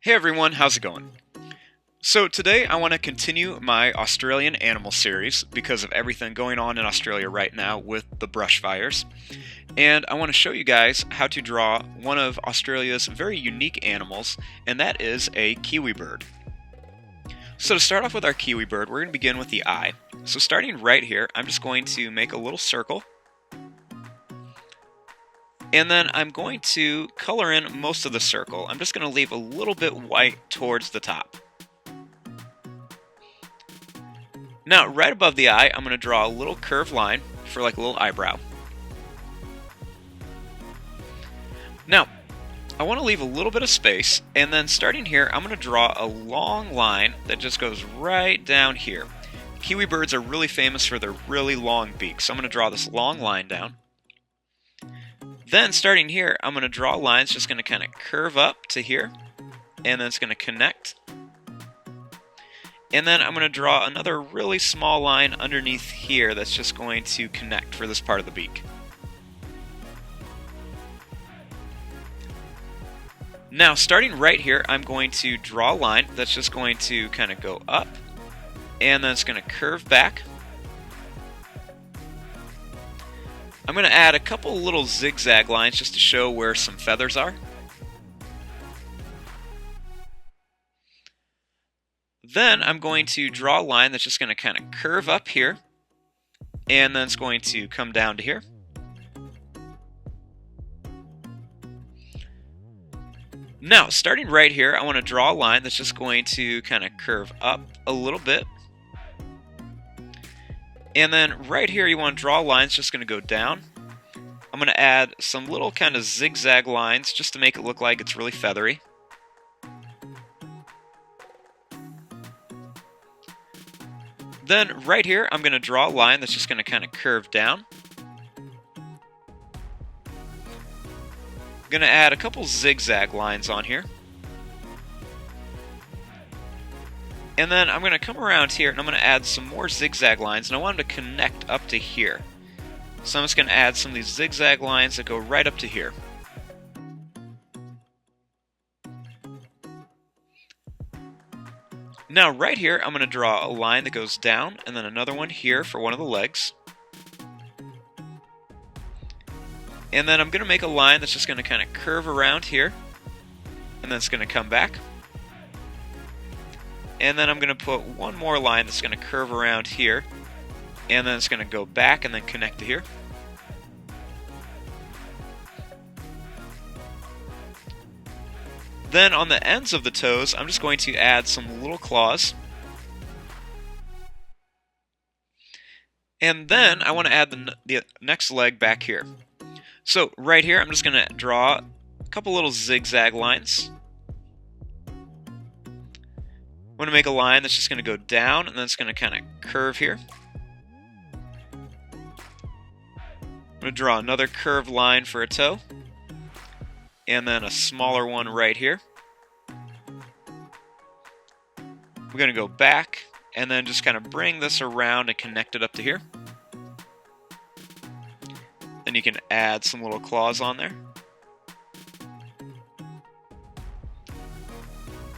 Hey everyone, how's it going? So today I want to continue my Australian animal series because of everything going on in Australia right now with the brush fires. And I want to show you guys how to draw one of Australia's very unique animals, and that is a kiwi bird. So to start off with our kiwi bird, we're going to begin with the eye. So starting right here, I'm just going to make a little circle. And then I'm going to color in most of the circle. I'm just going to leave a little bit white towards the top. Now, right above the eye, I'm going to draw a little curved line for like a little eyebrow. Now, I want to leave a little bit of space, and then starting here, I'm going to draw a long line that just goes right down here. Kiwi birds are really famous for their really long beaks, so I'm going to draw this long line down. Then, starting here, I'm going to draw lines just going to kind of curve up to here, and then it's going to connect. And then I'm going to draw another really small line underneath here that's just going to connect for this part of the beak. Now, starting right here, I'm going to draw a line that's just going to kind of go up, and then it's going to curve back. I'm going to add a couple little zigzag lines just to show where some feathers are. Then I'm going to draw a line that's just going to kind of curve up here, and then it's going to come down to here. Now, starting right here, I want to draw a line that's just going to kind of curve up a little bit. And then right here, you want to draw a line that's just going to go down. I'm going to add some little kind of zigzag lines just to make it look like it's really feathery. Then right here, I'm going to draw a line that's just going to kind of curve down. I'm going to add a couple zigzag lines on here. And then I'm going to come around here and I'm going to add some more zigzag lines, and I want them to connect up to here. So I'm just going to add some of these zigzag lines that go right up to here. Now right here, I'm going to draw a line that goes down, and then another one here for one of the legs. And then I'm going to make a line that's just going to kind of curve around here, and then it's going to come back. And then I'm going to put one more line that's going to curve around here, and then it's going to go back and then connect to here. Then on the ends of the toes, I'm just going to add some little claws. And then I want to add the next leg back here. So right here, I'm just going to draw a couple little zigzag lines. I'm going to make a line that's just going to go down, and then it's going to kind of curve here. I'm going to draw another curved line for a toe, and then a smaller one right here. We're going to go back, and then just kind of bring this around and connect it up to here. Then you can add some little claws on there.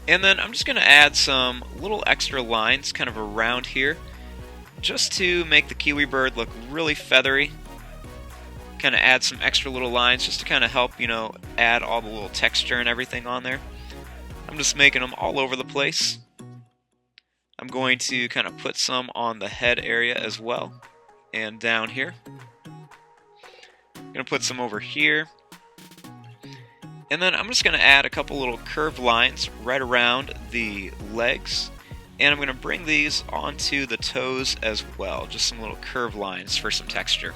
And then I'm just going to add some little extra lines kind of around here, just to make the kiwi bird look really feathery. Kind of add some extra little lines just to kind of help, add all the little texture and everything on there. I'm just making them all over the place. I'm going to kind of put some on the head area as well, and down here. I'm going to put some over here. And then I'm just going to add a couple little curved lines right around the legs. And I'm going to bring these onto the toes as well. Just some little curved lines for some texture.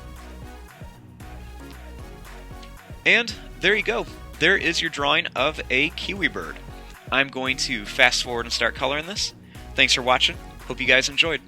And there you go. There is your drawing of a kiwi bird. I'm going to fast forward and start coloring this. Thanks for watching. Hope you guys enjoyed.